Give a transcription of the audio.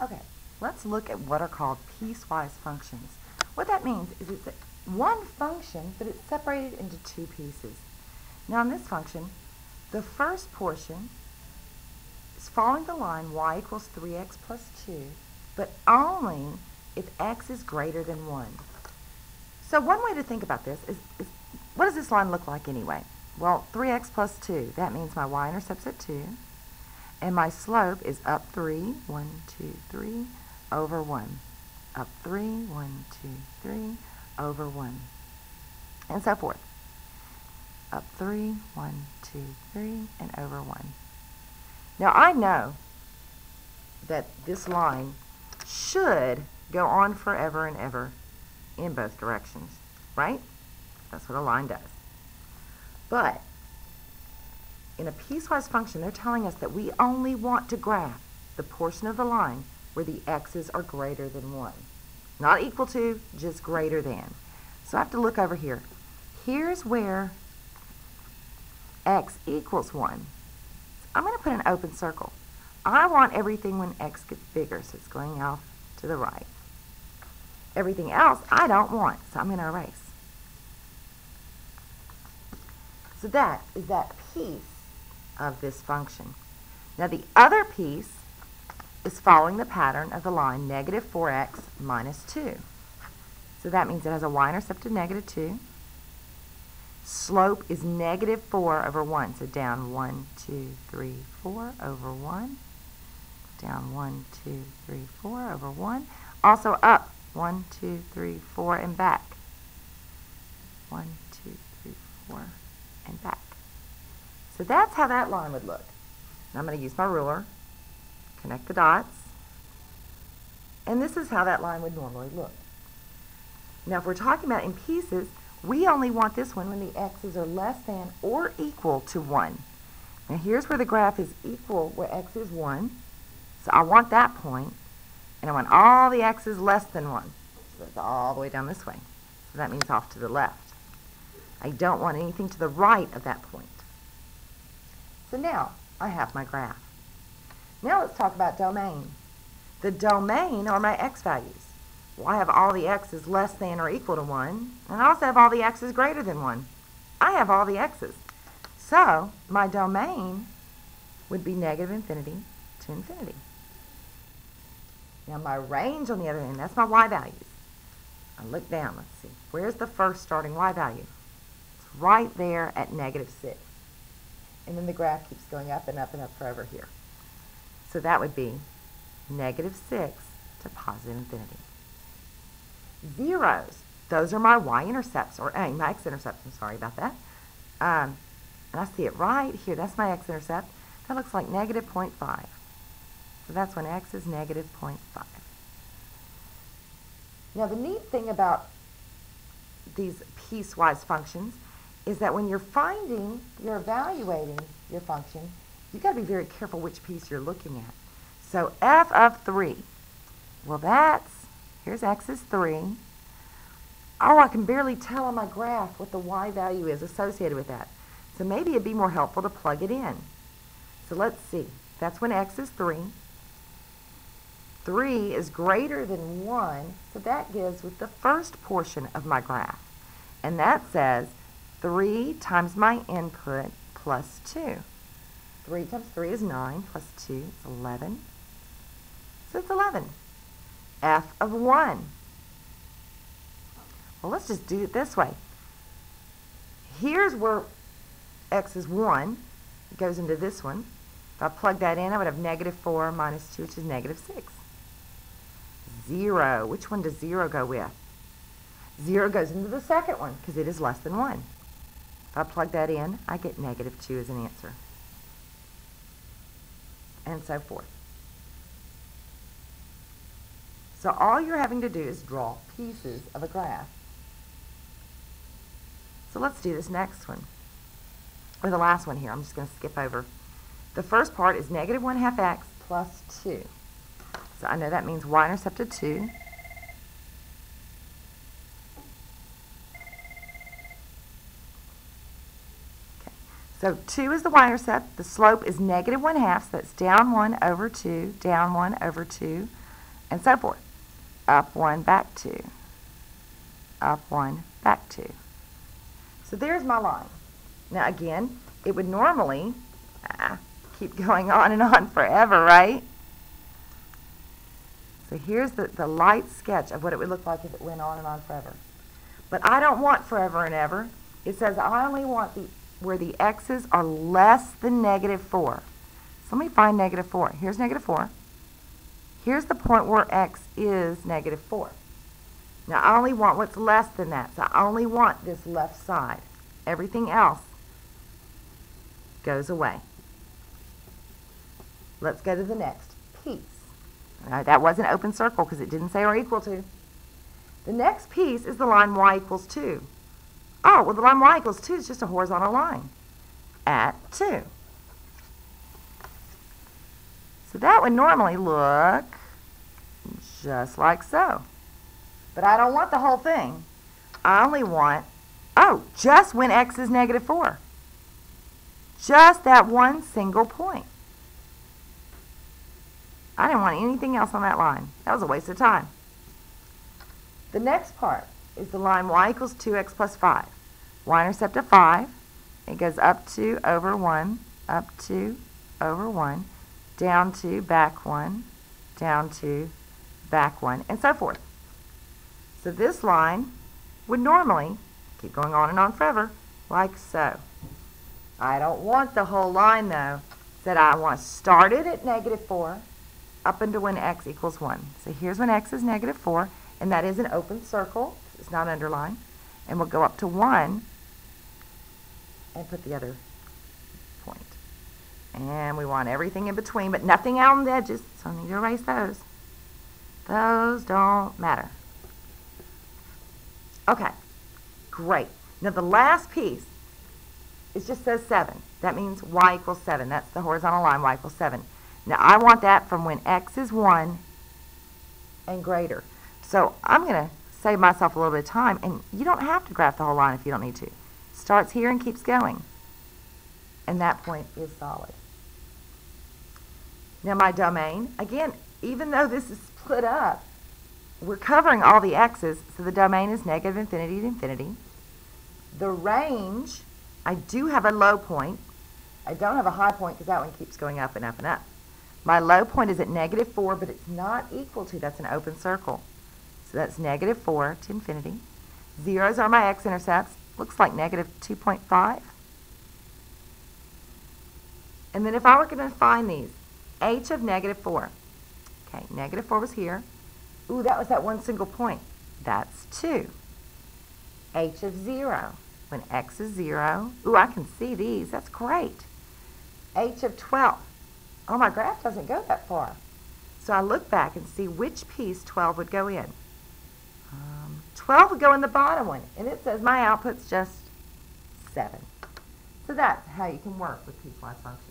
Okay, let's look at what are called piecewise functions. What that means is it's one function, but it's separated into two pieces. Now in this function, the first portion is following the line y equals 3x plus 2, but only if x is greater than 1. So one way to think about this is what does this line look like anyway? Well, 3x plus 2, that means my y-intercept's at 2, and my slope is up 3, 1, 2, 3, over 1. Up 3, 1, 2, 3, over 1. And so forth. Up 3, 1, 2, 3, and over 1. Now I know that this line should go on forever and ever in both directions, right? That's what a line does. But in a piecewise function, they're telling us that we only want to graph the portion of the line where the x's are greater than 1. Not equal to, just greater than. So I have to look over here. Here's where x equals 1. I'm going to put an open circle. I want everything when x gets bigger, so it's going off to the right. Everything else I don't want, so I'm going to erase. So that is that piece of this function. Now the other piece is following the pattern of the line negative 4x minus 2. So that means it has a y-intercept of negative 2. Slope is negative 4 over 1. So down 1, 2, 3, 4 over 1. Down 1, 2, 3, 4 over 1. Also up 1, 2, 3, 4 and back. 1, 2, 3, 4 and back. So that's how that line would look. Now I'm going to use my ruler, connect the dots, and this is how that line would normally look. Now if we're talking about in pieces, we only want this one when the x's are less than or equal to 1. Now here's where the graph is equal, where x is 1. So I want that point, and I want all the x's less than 1. So that's all the way down this way. So that means off to the left. I don't want anything to the right of that point. So now I have my graph. Now let's talk about domain. The domain are my x values. Well, I have all the x's less than or equal to 1, and I also have all the x's greater than 1. I have all the x's. So my domain would be negative infinity to infinity. Now my range on the other hand, that's my y values. I look down, let's see. Where's the first starting y value? It's right there at negative 6. And then the graph keeps going up and up and up forever here. So that would be negative 6 to positive infinity. Zeros, those are my y-intercepts, or my x-intercepts, I'm sorry about that. And I see it right here, that's my x-intercept. That looks like negative 0.5. So that's when x is negative 0.5. Now the neat thing about these piecewise functions is that when you're evaluating your function, you've got to be very careful which piece you're looking at. So f of 3, well here's x is 3. Oh, I can barely tell on my graph what the y value is associated with that. So maybe it'd be more helpful to plug it in. So let's see. That's when x is 3. 3 is greater than 1, so that gives with the first portion of my graph. And that says 3 times my input plus 2. 3 times 3 is 9, plus 2 is 11. So it's 11. F of 1. Well, let's just do it this way. Here's where x is 1. It goes into this one. If I plug that in, I would have negative 4 minus 2, which is negative 6. 0. Which one does 0 go with? 0 goes into the second one because it is less than 1. If I plug that in, I get negative 2 as an answer. And so forth. So all you're having to do is draw pieces of a graph. So let's do this next one. Or the last one here. I'm just going to skip over. The first part is negative 1/2 x plus 2. So I know that means y-intercept of 2. Okay. So 2 is the y-intercept. The slope is negative 1/2, so that's down 1 over 2, down 1 over 2, and so forth. Up 1, back 2. Up 1, back 2. So there's my line. Now again, it would normally keep going on and on forever, right? So here's the light sketch of what it would look like if it went on and on forever. But I don't want forever and ever. It says I only want where the x's are less than -4. So let me find -4. Here's -4. Here's the point where x is -4. Now I only want what's less than that. So I only want this left side. Everything else goes away. Let's go to the next piece. That was an open circle because it didn't say or equal to. The next piece is the line y equals 2. Oh, well, the line y equals 2 is just a horizontal line at 2. So that would normally look just like so. But I don't want the whole thing. I only want, just when x is -4. Just that one single point. I didn't want anything else on that line. That was a waste of time. The next part is the line y equals 2x plus 5. Y-intercept of 5. It goes up 2 over 1, up 2 over 1, down 2, back 1, down 2, back 1, and so forth. So this line would normally keep going on and on forever, like so. I don't want the whole line, though. That I want to start it at -4 up until when x equals 1. So here's when x is -4, and that is an open circle. It's not underlined. And we'll go up to 1 and put the other point. And we want everything in between, but nothing out on the edges, so I need to erase those. Those don't matter. Okay, great. Now the last piece, it just says 7. That means y equals 7. That's the horizontal line, y equals 7. Now I want that from when x is 1 and greater. So I'm going to save myself a little bit of time, and you don't have to graph the whole line if you don't need to. Starts here and keeps going. And that point is solid. Now my domain, again, even though this is split up, we're covering all the x's, so the domain is -infinity to infinity. The range, I do have a low point. I don't have a high point because that one keeps going up and up and up. My low point is at -4, but it's not equal to, that's an open circle. So that's -4 to infinity. Zeros are my x-intercepts. Looks like -2.5. And then if I were going to find these, h of -4. Okay, -4 was here. Ooh, that was that one single point. That's 2. H of 0. When x is 0. Ooh, I can see these. That's great. H of 12. Oh, my graph doesn't go that far. So I look back and see which piece 12 would go in. 12 would go in the bottom one. And it says my output's just 7. So that's how you can work with piecewise functions.